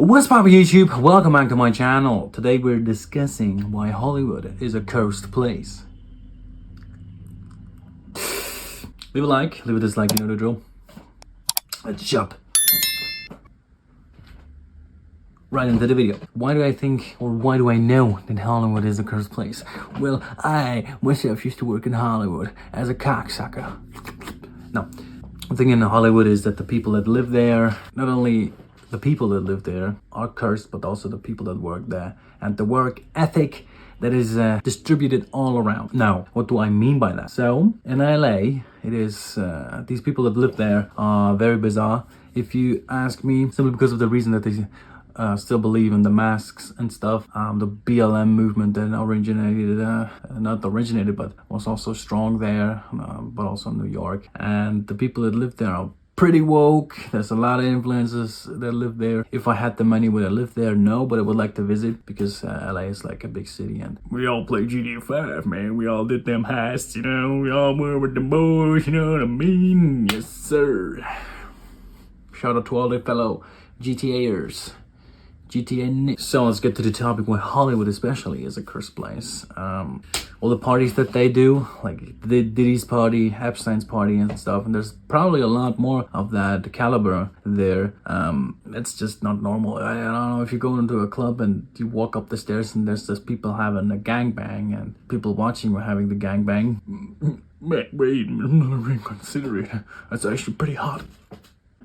What's poppin' YouTube? Welcome back to my channel. Today we're discussing why Hollywood is a cursed place. Leave a like, leave a dislike, you know the drill. Let's jump right into the video. Why do I think, or why do I know that Hollywood is a cursed place? Well, I myself used to work in Hollywood as a cocksucker. No, the thing in Hollywood is that the people that live there, not only the people that live there are cursed, but also the people that work there, and the work ethic that is distributed all around. Now, what do I mean by that? So, in LA, it is, these people that live there are very bizarre. If you ask me, simply because of the reason that they still believe in the masks and stuff, the BLM movement that originated, not originated, but was also strong there, but also in New York. And the people that live there are pretty woke. There's a lot of influences that live there. If I had the money, would I live there? No, but I would like to visit because LA is like a big city and we all play GTA 5, man. We all did them heists, you know. We all were with the boys, you know what I mean? Yes, sir. Shout out to all the fellow GTAers. GTA. So let's get to the topic why Hollywood especially is a cursed place. All the parties that they do, like the Diddy's party, Epstein's party and stuff, and there's probably a lot more of that caliber there. It's just not normal. I don't know if you go into a club and you walk up the stairs and there's just people having a gangbang and people watching you having the gangbang. Wait, I'm gonna reconsider it. That's actually pretty hot.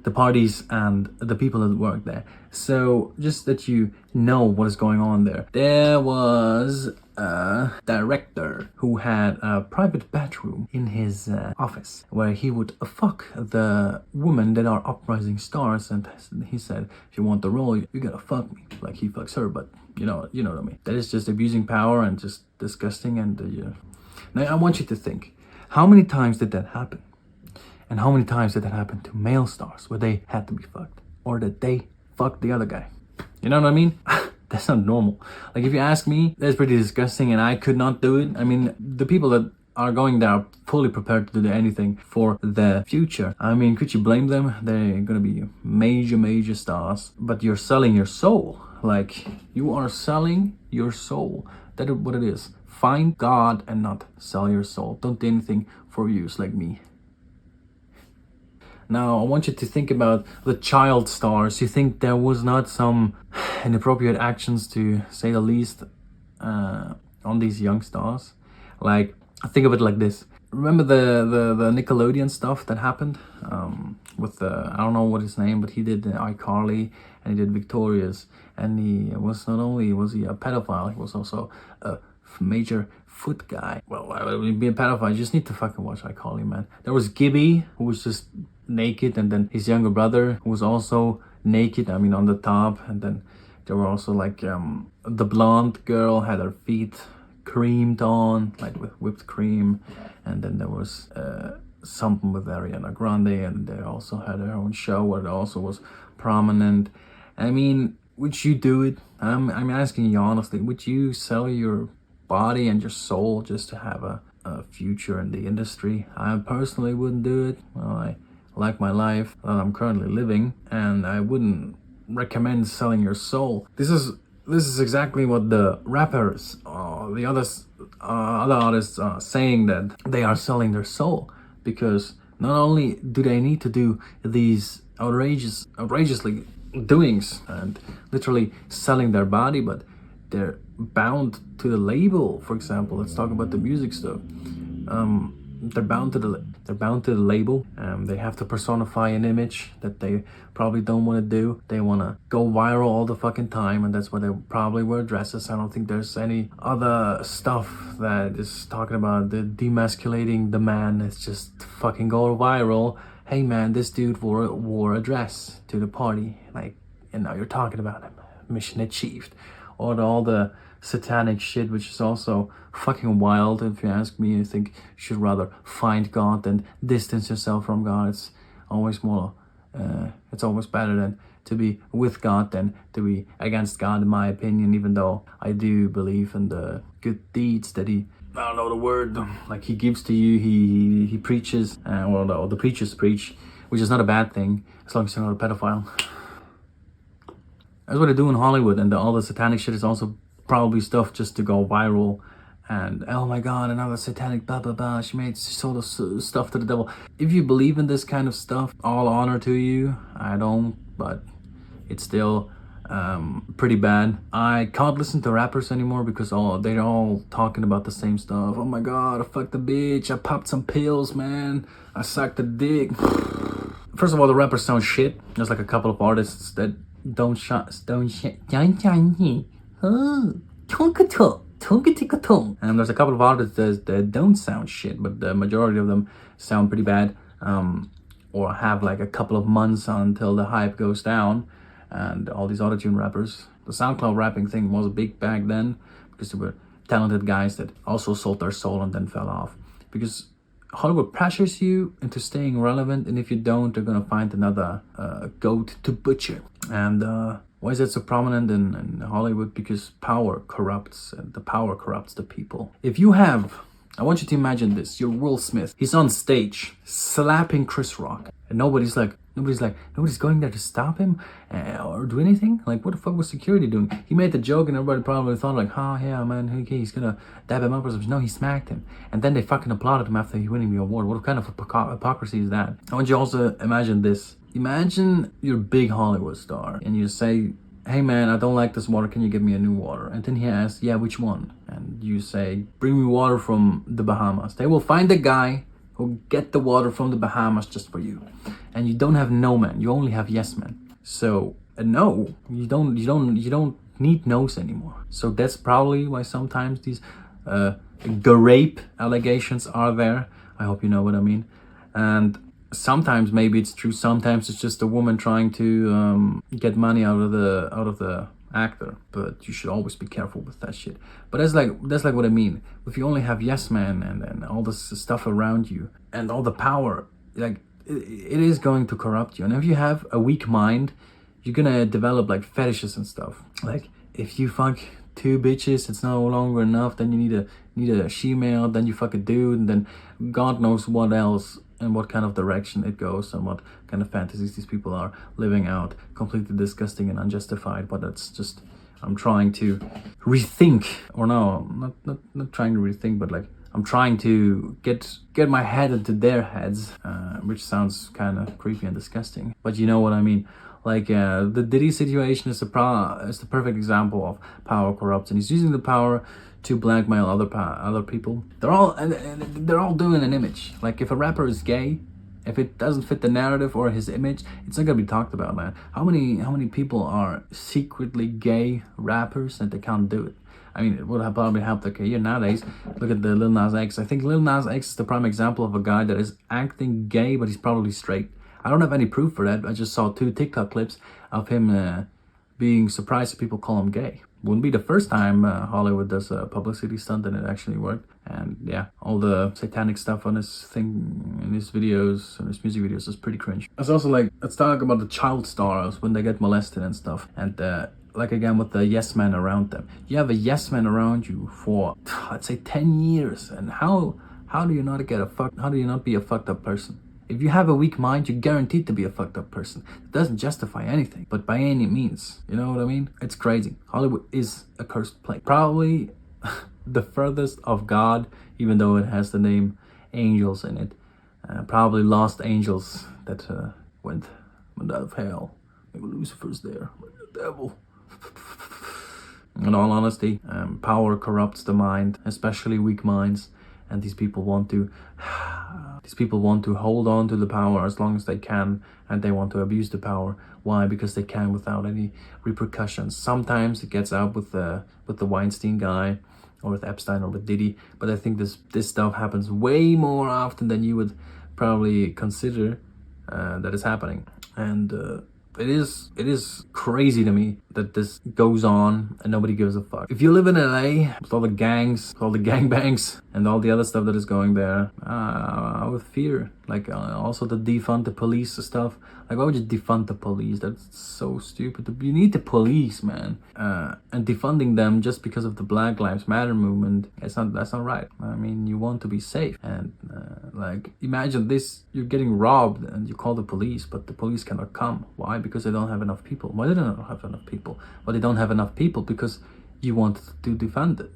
The parties and the people that work there. So just that you know what is going on there. There was a director who had a private bedroom in his office where he would fuck the women that are uprising stars, and he said, if you want the role, you gotta fuck me. Like he fucks her, but you know what I mean. That is just abusing power and just disgusting. And now I want you to think, how many times did that happen? And how many times did that happen to male stars where they had to be fucked? Or that they fucked the other guy? You know what I mean? That's not normal. Like if you ask me, that's pretty disgusting and I could not do it. I mean, the people that are going there are fully prepared to do anything for the future. I mean, could you blame them? They're gonna be major stars. But you're selling your soul. Like, you are selling your soul. That is what it is. Find God and not sell your soul. Don't do anything for use like me. Now, I want you to think about the child stars. You think there was not some inappropriate actions, to say the least, on these young stars? Like, think of it like this. Remember the Nickelodeon stuff that happened? With I don't know what his name, but he did iCarly and he did Victorious. And he was not only was he a pedophile, he was also a major foot guy. Well, I would be a pedophile. You just need to fucking watch iCarly, man. There was Gibby, who was just naked, and then his younger brother, who was also naked, I mean on the top, and then there were also like the blonde girl had her feet creamed on, like with whipped cream, and then there was something with Ariana Grande, and they also had their own show where it also was prominent. I mean, would you do it? I'm asking you honestly, would you sell your body and your soul just to have a future in the industry? I personally wouldn't do it. Well, I like my life that I'm currently living, and I wouldn't recommend selling your soul. This is exactly what the rappers, the other artists are saying, that they are selling their soul, because not only do they need to do these outrageously doings and literally selling their body, but they're bound to the label. For example, let's talk about the music stuff. They're bound to the label. They have to personify an image that they probably don't want to do. They want to go viral all the fucking time, and that's why they probably wear dresses. I don't think there's any other stuff that is talking about the demasculating the man. It's just fucking go viral. Hey man, this dude wore a dress to the party, like, and now you're talking about him. Mission achieved. Or all the satanic shit, which is also fucking wild. If you ask me, I think you should rather find God than distance yourself from God. It's always more, it's always better than to be with God than to be against God, in my opinion, even though I do believe in the good deeds that he, I don't know the word, like he gives to you, he preaches, or the preachers preach, which is not a bad thing, as long as you're not a pedophile. That's what they do in Hollywood, and all the satanic shit is also probably stuff just to go viral. And oh my god, another satanic blah blah blah. She sold stuff to the devil. If you believe in this kind of stuff, all honor to you. I don't, but it's still pretty bad. I can't listen to rappers anymore because they're all talking about the same stuff. Oh my god, I fucked the bitch. I popped some pills, man. I sucked a dick. First of all, the rappers sound shit. There's like a couple of artists that don't shine. And there's a couple of artists that don't sound shit, but the majority of them sound pretty bad, or have like a couple of months until the hype goes down. And all these autotune rappers, the SoundCloud rapping thing was big back then because they were talented guys that also sold their soul and then fell off. Because Hollywood pressures you into staying relevant, and if you don't, they're gonna find another goat to butcher. And why is that so prominent in Hollywood? Because power corrupts, and the power corrupts the people. If you have, I want you to imagine this, you're Will Smith. He's on stage slapping Chris Rock, and nobody's going there to stop him or do anything. Like, what the fuck was security doing? He made the joke and everybody probably thought like, oh yeah, man, he's gonna dab him up or something. No, he smacked him. And then they fucking applauded him after he winning the award. What kind of hypocrisy is that? I want you also imagine this. Imagine you're a big Hollywood star and you say, hey man, I don't like this water, can you give me a new water? And then he asks, yeah, which one? And you say, bring me water from the Bahamas. They will find a guy who'll get the water from the Bahamas just for you. And you don't have no man, you only have yes man. So no, you don't need no's anymore. So that's probably why sometimes these rape allegations are there. I hope you know what I mean. And sometimes maybe it's true, sometimes it's just a woman trying to get money out of the actor, but you should always be careful with that shit. But that's like what I mean. If you only have yes man and all this stuff around you and all the power, like it is going to corrupt you. And if you have a weak mind, you're gonna develop like fetishes and stuff. Like if you fuck 2 bitches, it's no longer enough, then you need a she-male, then you fuck a dude, and then God knows what else and what kind of direction it goes and what kind of fantasies these people are living out. Completely disgusting and unjustified, but that's just, I'm trying to rethink, or no, not trying to rethink, but like I'm trying to get my head into their heads, which sounds kind of creepy and disgusting, but you know what I mean. Like the Diddy situation is the perfect example of power corrupts, and he's using the power to blackmail other people. They're all doing an image. Like if a rapper is gay, if it doesn't fit the narrative or his image, it's not gonna be talked about, man. How many people are secretly gay rappers and they can't do it? I mean, it would have probably helped their career nowadays. Look at the Lil Nas X. I think Lil Nas X is the prime example of a guy that is acting gay, but he's probably straight. I don't have any proof for that. I just saw 2 TikTok clips of him being surprised that people call him gay. Wouldn't be the first time Hollywood does a publicity stunt and it actually worked. And yeah, all the satanic stuff on this thing, in his videos, and his music videos is pretty cringe. It's also like, let's talk about the child stars when they get molested and stuff. And like again with the yes man around them. You have a yes man around you for, I'd say 10 years. And how do you not be a fucked up person? If you have a weak mind, you're guaranteed to be a fucked up person. It doesn't justify anything, but by any means. You know what I mean? It's crazy. Hollywood is a cursed place. Probably the furthest of God, even though it has the name angels in it. Probably lost angels that went out of hell. Maybe Lucifer's there. The devil. In all honesty, power corrupts the mind, especially weak minds. And these people want to hold on to the power as long as they can, and they want to abuse the power. Why? Because they can without any repercussions. Sometimes it gets out with the Weinstein guy, or with Epstein, or with Diddy, but I think this stuff happens way more often than you would probably consider that is happening. And it is crazy to me that this goes on and nobody gives a fuck. If you live in LA with all the gangs, all the gangbangs, and all the other stuff that is going there, I would fear. Like also the defund the police stuff. Like why would you defund the police? That's so stupid. You need the police, man. And defunding them just because of the Black Lives Matter movement, that's not right. I mean, you want to be safe, and Like, imagine this, you're getting robbed and you call the police, but the police cannot come. Why? Because they don't have enough people. Why do they not have enough people? Well, they don't have enough people because you wanted to defend it.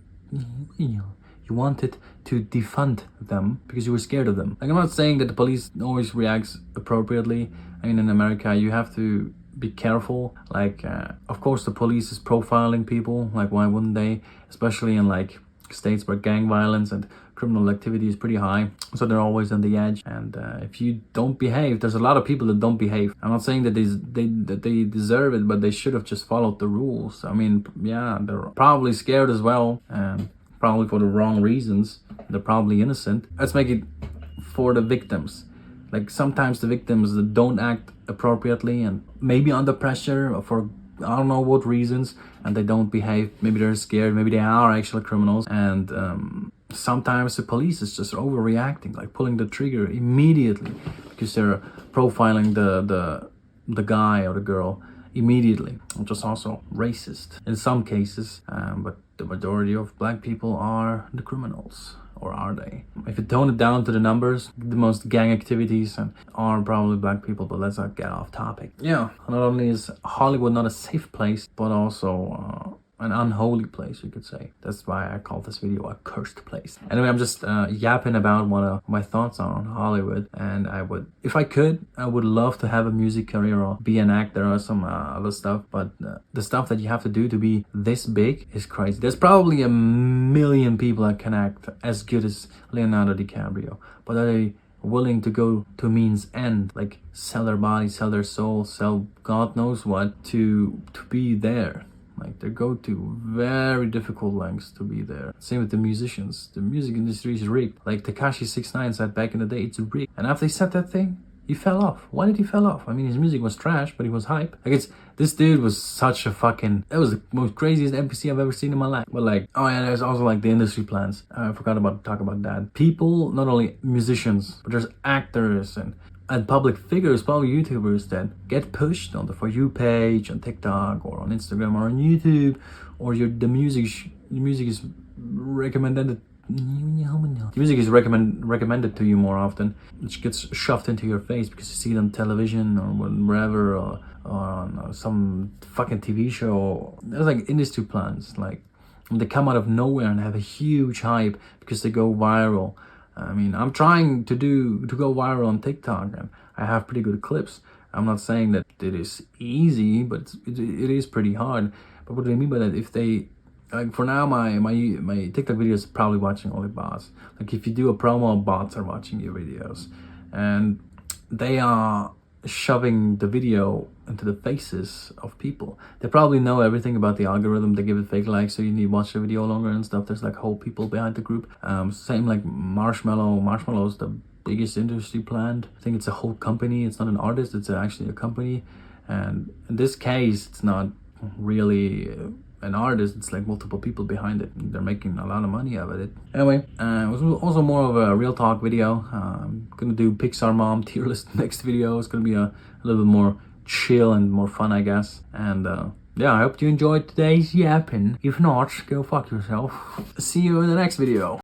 You wanted to defund them because you were scared of them. Like, I'm not saying that the police always reacts appropriately. I mean, in America, you have to be careful. Like, of course, the police is profiling people. Like, why wouldn't they? Especially in like states where gang violence and criminal activity is pretty high, so they're always on the edge. And if you don't behave, there's a lot of people that don't behave. I'm not saying that they deserve it, but they should have just followed the rules. I mean, yeah, they're probably scared as well, and probably for the wrong reasons. They're probably innocent. Let's make it for the victims. Like, sometimes the victims that don't act appropriately and maybe under pressure or for I don't know what reasons, and they don't behave. Maybe they're scared, maybe they are actual criminals, and sometimes the police is just overreacting, like pulling the trigger immediately because they're profiling the guy or the girl immediately, which is also racist in some cases, but the majority of black people are the criminals. Or are they? If you tone it down to the numbers, the most gang activities are probably black people, but let's not get off topic. Yeah, not only is Hollywood not a safe place, but also an unholy place, you could say. That's why I call this video a cursed place. Anyway, I'm just yapping about what my thoughts are on Hollywood, and I would, if I could, I would love to have a music career or be an actor or some other stuff, but the stuff that you have to do to be this big is crazy. There's probably 1 million people that can act as good as Leonardo DiCaprio, but are they willing to go to means end, like sell their body, sell their soul, sell God knows what to be there? Like, they go to very difficult lengths to be there. Same with the musicians. The music industry is rigged. Like Tekashi 69 said back in the day, it's rigged. And after he said that thing, he fell off. Why did he fell off? I mean, his music was trash, but he was hype. Like, this dude was such a fucking, that was the most craziest NPC I've ever seen in my life. But like, oh yeah, there's also like the industry plans. I forgot about to talk about that. People, not only musicians, but there's actors and public figures, probably YouTubers, that get pushed on the For You page on TikTok or on Instagram or on YouTube, or the music is recommended. The music is recommended to you more often, which gets shoved into your face because you see it on television or wherever, or on some fucking TV show. There's like industry plans, like they come out of nowhere and have a huge hype because they go viral. I mean, I'm trying to go viral on TikTok, and I have pretty good clips. I'm not saying that it is easy, but it is pretty hard. But what do I mean by that? If they, like, for now, my TikTok videos are probably watching only bots. Like, if you do a promo, bots are watching your videos, and they are shoving the video into the faces of people. They probably know everything about the algorithm. They give it fake likes, so you need to watch the video longer and stuff. There's like whole people behind the group. Same like Marshmallow is the biggest industry plant. I think it's a whole company. It's not an artist, it's actually a company. And in this case, it's not really an artist, it's like multiple people behind it. They're making a lot of money out of it. Anyway, it was also more of a real talk video. I'm gonna do Pixar Mom tier list next video. It's gonna be a little bit more chill and more fun, I guess. And yeah, I hope you enjoyed today's yapping. If not, go fuck yourself. See you in the next video.